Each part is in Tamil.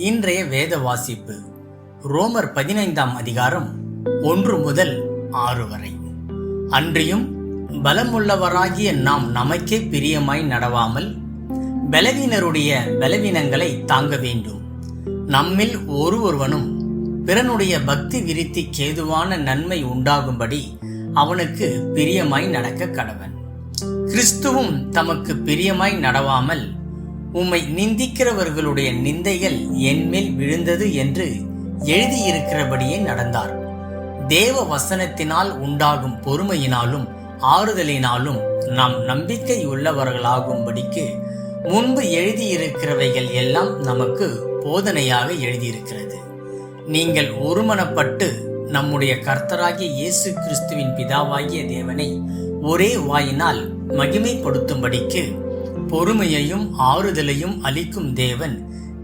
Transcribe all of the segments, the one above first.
இன்றைய வேத வாசிப்பு ரோமர் 15ஆம் அதிகாரம் 1 முதல் 6 வரை. அன்றியும் பலமுள்ளவராகிய நாம் நமக்கே பிரியமாய் நடவாமல் பலவீனருடைய பலவீனங்களை தாங்க வேண்டும். நம்மில் ஒருவனும் பிறனுடைய பக்தி விருத்திக்கு ஏதுவான நன்மை உண்டாகும்படி அவனுக்கு பிரியமாய் நடக்க கடவன். கிறிஸ்துவும் தமக்கு பிரியமாய் நடவாமல் உம்மை நிந்திக்கிறவர்களுடைய நிந்தைகள் என்மேல் விழுந்தது என்று எழுதியிருக்கிறபடியே நடந்தார். தேவ வசனத்தினால் உண்டாகும் பொறுமையினாலும் ஆறுதலினாலும் நாம் நம்பிக்கை உள்ளவர்களாகும்படிக்கு முன்பு எழுதியிருக்கிறவைகள் எல்லாம் நமக்கு போதனையாக எழுதியிருக்கிறது. நீங்கள் ஒருமனப்பட்டு நம்முடைய கர்த்தராகிய இயேசு கிறிஸ்துவின் பிதாவாகிய தேவனை ஒரே வாயினால் மகிமைப்படுத்தும்படிக்கு பொறுமையையும் ஆறுதலையும் அளிக்கும் தேவன்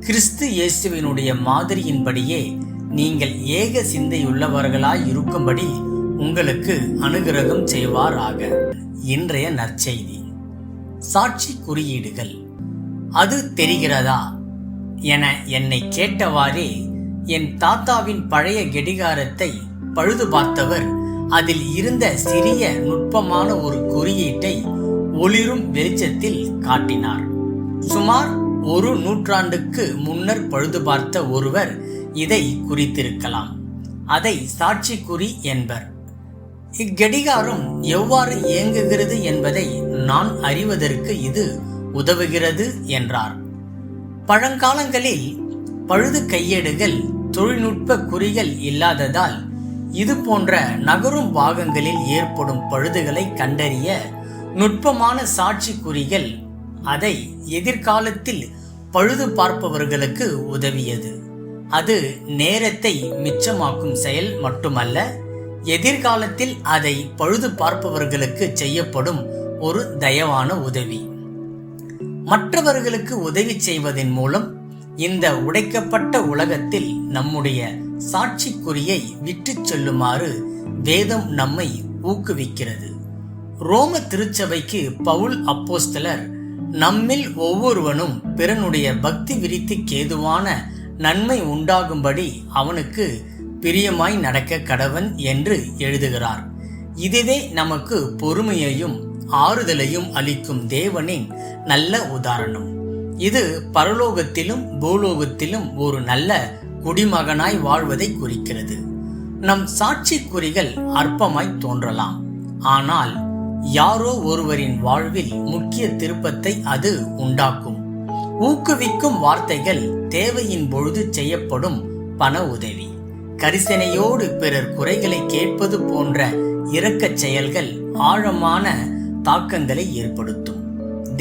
கிறிஸ்து இயேசுவினுடைய மாதிரியின்படியே நீங்கள் ஏக சிந்தையுள்ளவர்களாய் இருக்கும்படி உங்களுக்கு அனுகிரகம் செய்வாராக. இன்றைய நற்செய்தி. சாட்சி குறியீடுகள். அது தெரிகிறதா என என்னை கேட்டவாறே என் தாத்தாவின் பழைய கெடிகாரத்தை பழுது பார்த்தவர் அதில் இருந்த சிறிய நுட்பமான ஒரு குறியீட்டை ஒளிரும் வெளிச்சத்தில் காட்டினார். சுமார் 1 நூற்றாண்டுக்கு முன்னர் பழுது பார்த்த ஒருவர் இதை குறித்திருக்கலாம். அதை சாட்சி குறி என்பர். இக்கடிகாரம் எவ்வாறு இயங்குகிறது என்பதை நான் அறிவதற்கு இது உதவுகிறது என்றார். பழங்காலங்களில் பழுது கையேடுகள் தொழில்நுட்ப குறிகள் இல்லாததால் இது போன்ற நகரும் பாகங்களில் ஏற்படும் பழுதுகளை கண்டறிய நுட்பமான சாட்சி குறிகள் அதை எதிர்காலத்தில் பழுது பார்ப்பவர்களுக்கு உதவியது. அது நேரத்தை மிச்சமாக்கும் செயல் மட்டுமல்ல, எதிர்காலத்தில் அதை பழுது பார்ப்பவர்களுக்கு செய்யப்படும் ஒரு தயவான உதவி. மற்றவர்களுக்கு உதவி செய்வதன் மூலம் இந்த உடைக்கப்பட்ட உலகத்தில் நம்முடைய சாட்சிக்குறியை விட்டு செல்லுமாறு வேதம் நம்மை ஊக்குவிக்கிறது. ரோம திருச்சபைக்கு பவுல் அப்போஸ்தலர் நம்மில் ஒவ்வொருவனும் பிறனுடைய பக்தி விருத்திக்கு ஏதுவான நன்மை உண்டாகும்படி அவனுக்கு பிரியமாய் நடக்க கடவன் என்று எழுதுகிறார். இதுவே நமக்கு பொறுமையையும் ஆறுதலையும் அளிக்கும் தேவனின் நல்ல உதாரணம். இது பரலோகத்திலும் பூலோகத்திலும் ஒரு நல்ல குடிமகனாய் வாழ்வதை குறிக்கிறது. நம் சாட்சி குறிகள் அற்பமாய் தோன்றலாம், ஆனால் யாரோ ஒருவரின் வாழ்வில் முக்கிய திருப்பத்தை அது உண்டாக்கும். ஊக்குவிக்கும் வார்த்தைகள், தேவையின் பொழுது செய்யப்படும் பண உதவி, கரிசனையோடு பிறர் குறைகளை கேட்பது போன்ற இரக்கச் செயல்கள் ஆழமான தாக்கங்களை ஏற்படுத்தும்.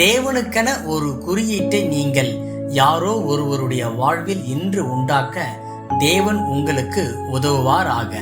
தேவனுக்கென ஒரு குறியீட்டை நீங்கள் யாரோ ஒருவருடைய வாழ்வில் இன்று உண்டாக்க தேவன் உங்களுக்கு உதவுவாராக.